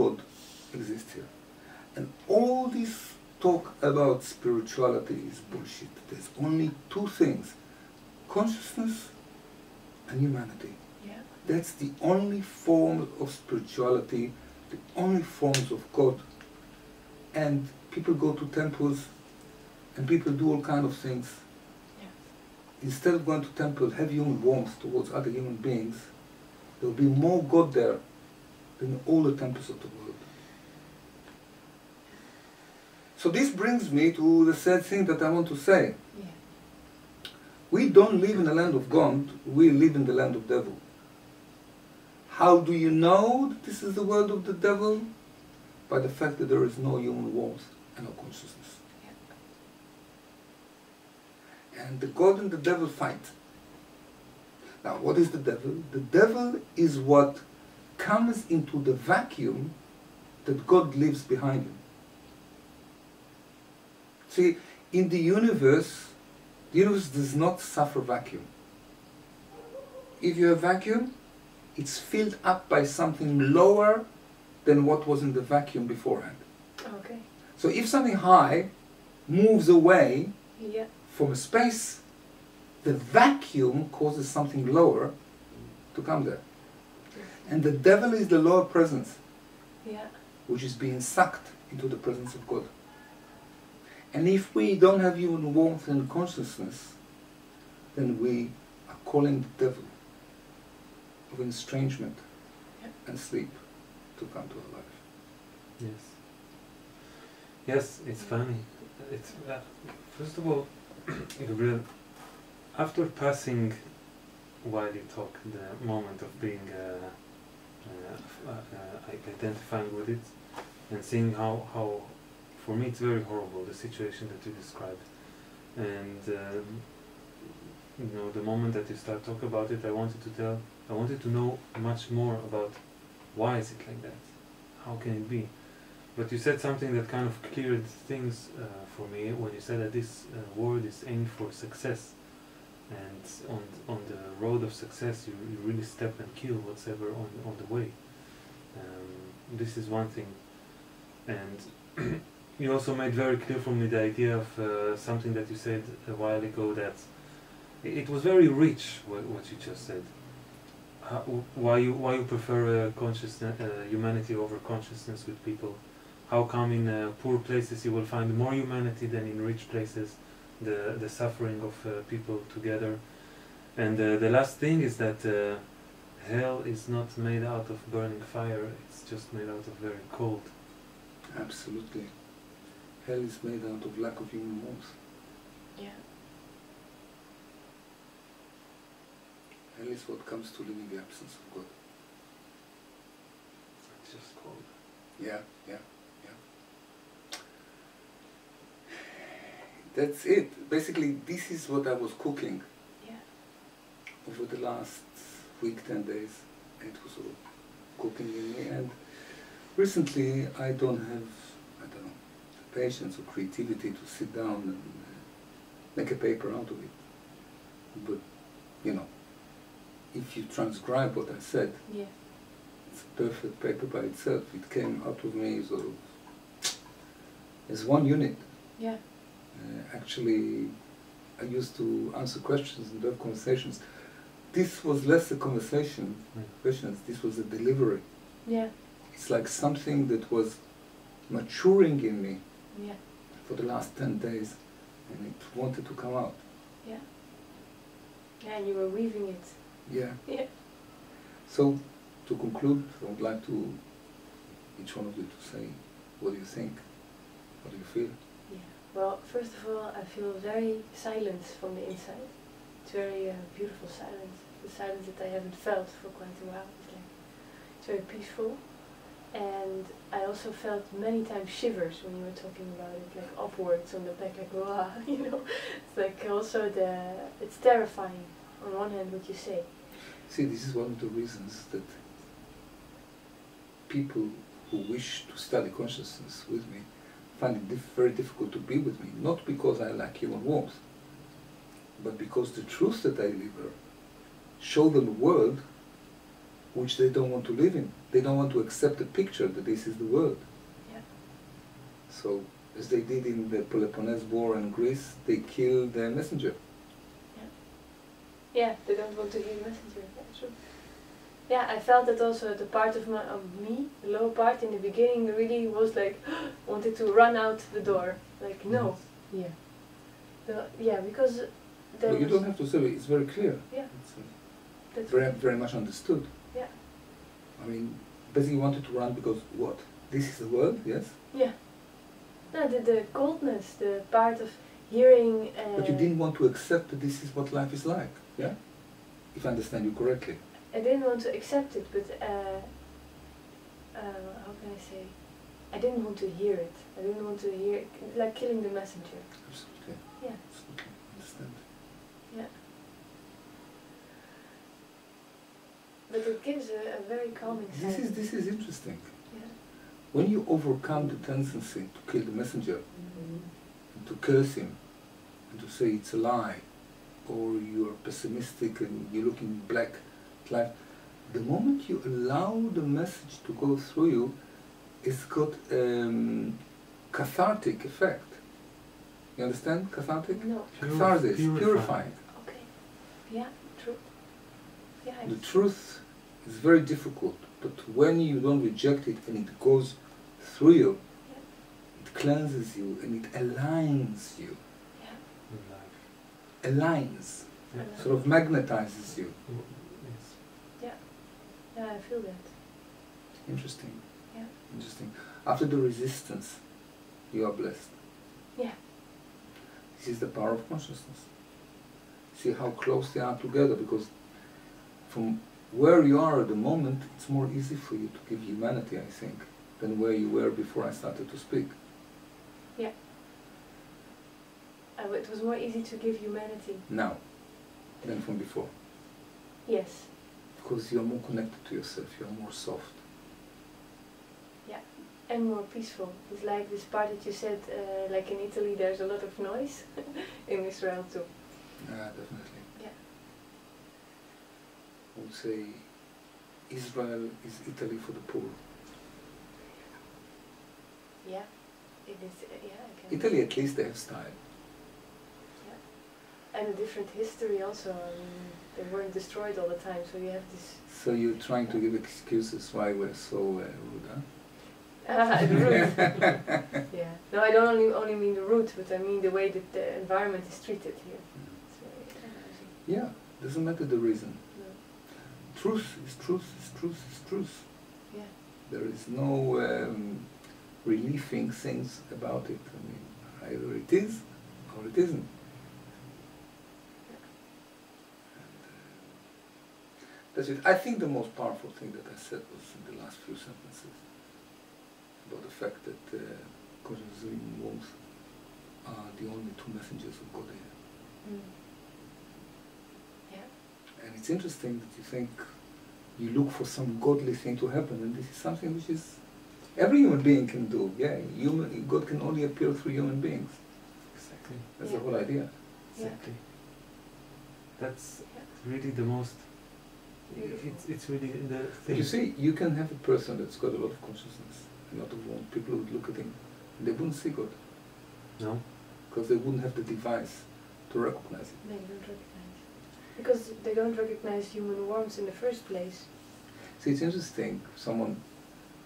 God exists here. And all this talk about spirituality is bullshit. There's only two things: consciousness and humanity. Yeah. That's the only form of spirituality, the only forms of God. And people go to temples and people do all kinds of things. Yeah. Instead of going to temple, have human warmth towards other human beings. There will be more God there than all the temples of the world. So this brings me to the sad thing that I want to say. Yeah. We don't live in the land of God, we live in the land of devil. How do you know that this is the world of the devil? By the fact that there is no human warmth and no consciousness. Yeah. And the God and the devil fight. Now, what is the devil? The devil is what comes into the vacuum that God leaves behind him. See, in the universe does not suffer vacuum. If you have vacuum, it's filled up by something lower than what was in the vacuum beforehand. Okay. So if something high moves away Yeah. from a space, the vacuum causes something lower to come there. And the devil is the lower presence, Yeah. which is being sucked into the presence of God. And if we don't have human warmth and consciousness, then we are calling the devil of estrangement and sleep to come to our life. Yes. Yes, it's funny. It's first of all, Gabriel, after passing, while you talk, the moment of being identifying with it and seeing how for me it's very horrible, the situation that you described, and you know, the moment that you start talking about it, I wanted to know much more about why is it like that, how can it be. But you said something that kind of cleared things for me when you said that this word is aimed for success, and on the road of success you really step and kill whatsoever on the way. This is one thing, and you also made very clear for me the idea of something that you said a while ago, that it was very rich what you just said. Why you prefer consciousness, humanity over consciousness with people? How come in poor places you will find more humanity than in rich places? The suffering of people together. And the last thing is that hell is not made out of burning fire, it's just made out of very cold. Absolutely. Hell is made out of lack of human warmth. Yeah. Hell is what comes to live in the absence of God. It's just cold. Yeah. That's it. Basically, this is what I was cooking over the last week, 10 days. It was all cooking in me. And recently, I don't have, the patience or creativity to sit down and make a paper out of it. But, you know, if you transcribe what I said, it's a perfect paper by itself. It came out of me sort of as one unit. Yeah. Actually, I used to answer questions and have conversations. This was less a conversation, questions, this was a delivery. Yeah. It's like something that was maturing in me for the last 10 days, and it wanted to come out. Yeah. Yeah, and you were weaving it. Yeah. Yeah. So, to conclude, I would like to each one of you to say, what do you think? What do you feel? Yeah. Well, first of all, I feel very silent from the inside. It's very beautiful silence. The silence that I haven't felt for quite a while. It's very peaceful. And I also felt many times shivers when you were talking about it, like upwards on the back, like wow, you know. It's like also it's terrifying on one hand what you say. See, this is one of the reasons that people who wish to study consciousness with me find it very difficult to be with me, not because I lack human warmth, but because the truth that I deliver show them a world which they don't want to live in. they don't want to accept the picture that this is the world. Yeah. So, as they did in the Peloponnese War in Greece, they killed the messenger. Yeah, they don't want to hear the messenger. Yeah, true. Yeah, I felt that also the part of me, the lower part in the beginning, really was like wanted to run out the door. Like no, yeah, yeah, because there But you was, don't have to say it. It's very clear. Yeah, It's that's very much understood. Yeah. I mean, basically you wanted to run because what? This is the world, yes? Yeah. No, the coldness, the part of hearing. But you didn't want to accept that this is what life is like, yeah? If I understand you correctly. I didn't want to accept it, but how can I say? I didn't want to hear it. I didn't want to hear it, like killing the messenger. Absolutely. Yeah. Absolutely. Understand. Yeah. But it gives a very calming sound. This is interesting. Yeah. When you overcome the tendency to kill the messenger, and to curse him, and to say it's a lie, or you're pessimistic and you're looking black at life, the moment you allow the message to go through you, it's got cathartic effect. You understand cathartic? No. Catharsis, purifying. Okay. Yeah, true. Yeah. The truth is very difficult, but when you don't reject it and it goes through you, it cleanses you and it aligns you. Yeah. Aligns, Yeah. sort of magnetizes you. Yes. Yeah. Yeah, I feel that. Interesting. Yeah. Interesting. After the resistance, you are blessed. Yeah. This is the power of consciousness. See how close they are together, because from where you are at the moment, it's more easy for you to give humanity, I think, than where you were before I started to speak. Yeah. It was more easy to give humanity. Now, than from before. Yes. Because you're more connected to yourself, you're more soft. Yeah. And more peaceful. It's like this part that you said, like in Italy there's a lot of noise. In Israel too. Definitely. Yeah. I would say Israel is Italy for the poor. Yeah. It is, yeah, I can. Italy, at least, they have style. Yeah. And a different history also. I mean, they weren't destroyed all the time, so you have this. So you're trying to give excuses why we're so rude, huh? The root. Yeah. No, I don't only mean the root, but I mean the way that the environment is treated here. It's very amazing. Yeah, doesn't matter the reason. No. Truth is truth is truth is truth. Yeah. There is no relieving things about it. I mean, either it is or it isn't. That's it. I think the most powerful thing that I said was in the last few sentences about the fact that consciousness and warmth are the only two messengers of God here. Mm. Yeah. And it's interesting that you think you look for some godly thing to happen, and this is something which is every human being can do. Yeah, God can only appear through human beings. Exactly. That's Yeah. the whole idea. Exactly. That's really the most. It's really the thing. You see, you can have a person that's got a lot of consciousness, a lot of warmth. People would look at him, and they wouldn't see God, No. because they wouldn't have the device to recognize it. They don't recognize. Because they don't recognize human warmth in the first place. See, it's interesting. Someone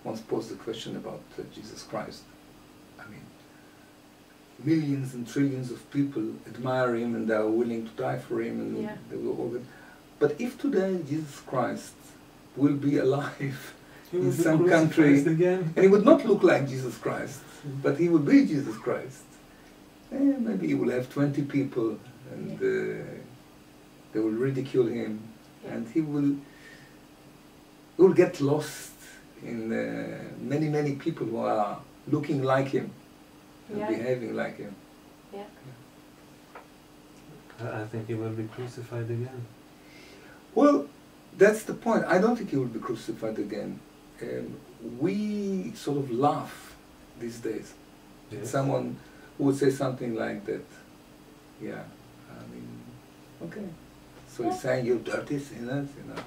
once posed the question about Jesus Christ. I mean, millions and trillions of people admire him and they are willing to die for him, and Yeah. they will all. But if today Jesus Christ will be alive He in will be some country, crucified again. and he would not look like Jesus Christ, but he would be Jesus Christ, maybe he will have 20 people, and they will ridicule him, and he will get lost in many people who are looking like him and behaving like him. Yeah. I think he will be crucified again. Well, that's the point. I don't think he will be crucified again. We sort of laugh these days. Yes. Someone who would say something like that. Yeah, I mean, okay. So he's saying, you dirty sinners, you know.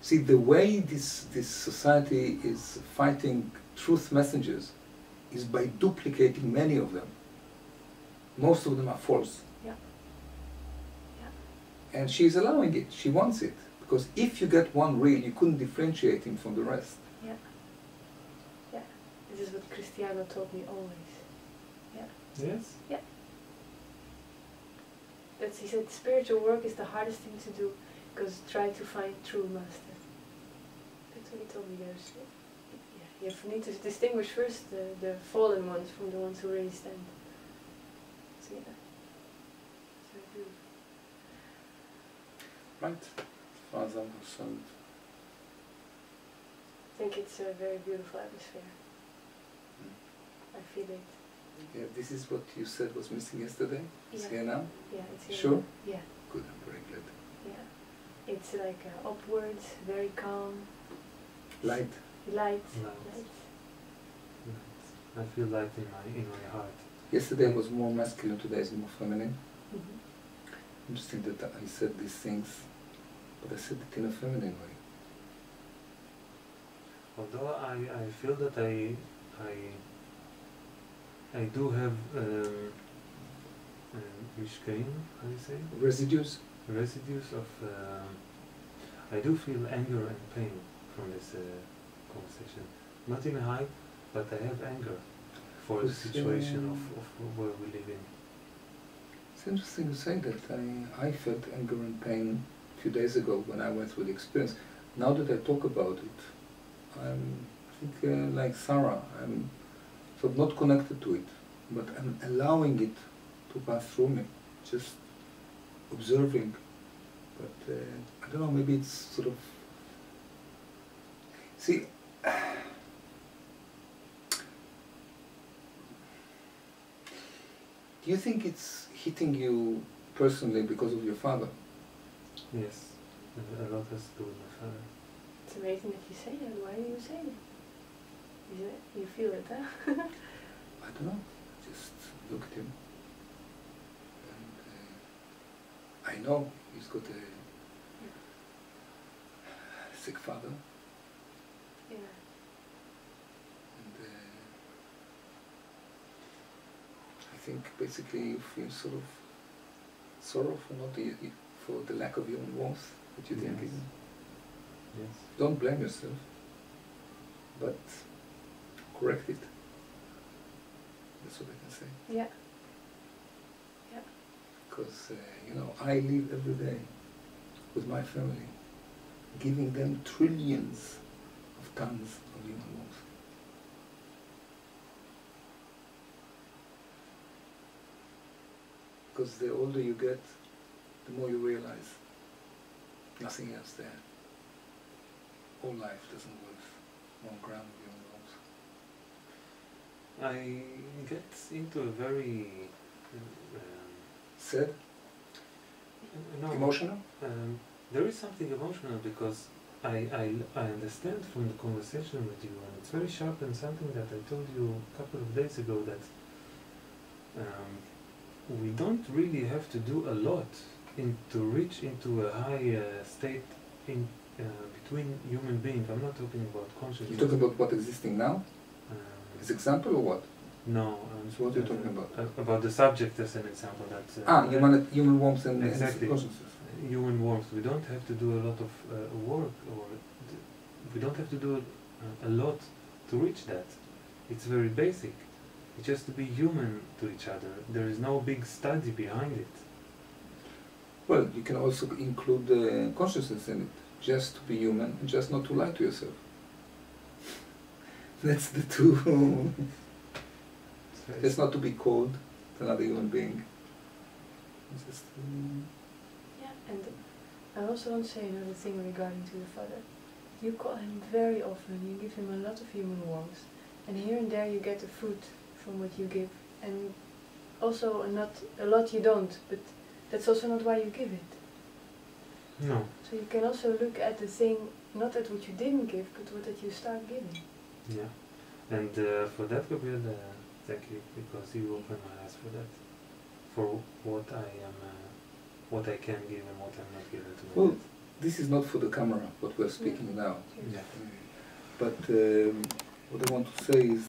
See, the way this society is fighting truth messengers is by duplicating many of them. Most of them are false. Yeah. Yeah. And she's allowing it. She wants it. Because if you get one real, you couldn't differentiate him from the rest. Yeah. Yeah. This is what Cristiano taught me always. Yeah. Yes? Yeah. He said spiritual work is the hardest thing to do, because try to find true master. That's what he told me. You need to distinguish first the fallen ones from the ones who really stand. So yeah. So I do. Right. As far as I'm concerned. I think it's a very beautiful atmosphere. I feel it. Yeah, this is what you said was missing yesterday? It's Yeah. here now? Yeah, it's here. Sure? Now. Yeah. Good, I'm very glad. Yeah. It's like upwards, very calm. Light? Light. Light. I feel light in my heart. Yesterday was more masculine, today is more feminine. Mm-hmm. Interesting that I said these things, but I said it in a feminine way. Although I feel that I do have mishkaim, how do you say? Residues? Residues of I do feel anger and pain from this conversation. Not in a high, but I have anger for the situation of where we live in. It's interesting to say that I felt anger and pain a few days ago when I went through the experience. Now that I talk about it, I think like Sarah, I'm sort of not connected to it, but I'm allowing it to pass through me, just observing. But I don't know, maybe it's sort of... See, do you think it's hitting you personally because of your father? Yes, a lot has to do with my father. It's amazing that you say that. Why do you say that? You feel it, huh? I don't know, just look at him. And I know he's got a sick father. Yeah. And I think basically you feel sort of sorrow for the lack of human warmth that you didn't give him. Yes. Don't blame yourself, but correct it. That's what I can say. Yeah. Yeah. Because, you know, I live every day with my family, giving them trillions of tons of human warmth. Because the older you get, the more you realize nothing else there. All life doesn't worth 1 gram of human warmth. I get into a very Sad? no, Emotional? there is something emotional because I understand from the conversation with you, and it's very sharp, and something that I told you a couple of days ago, that we don't really have to do a lot to reach into a high state in between human beings. I'm not talking about consciousness. You're talking about what existing now? As example or what? No. So what are you talking about? About the subject as an example. Human warmth and exactly. consciousness. Human warmth. We don't have to do a lot of work, or we don't have to do a lot to reach that. It's very basic. It's just to be human to each other. There is no big study behind it. Well, you can also include consciousness in it. Just to be human and just not to lie to yourself. That's the two. Just not to be cold to another human being. Just, yeah, and I also want to say another thing regarding to your father. You call him very often, you give him a lot of human warmth, and here and there you get the fruit from what you give, and also not a lot you don't, but that's also not why you give it. No. So you can also look at the thing, not at what you didn't give, but what that you start giving. Yeah, and for that, Gabriel, thank you, because you opened my eyes for that, for what I am, what I can give and what I'm not given to. Well, this is not for the camera, what we're speaking now. Yeah. But what I want to say is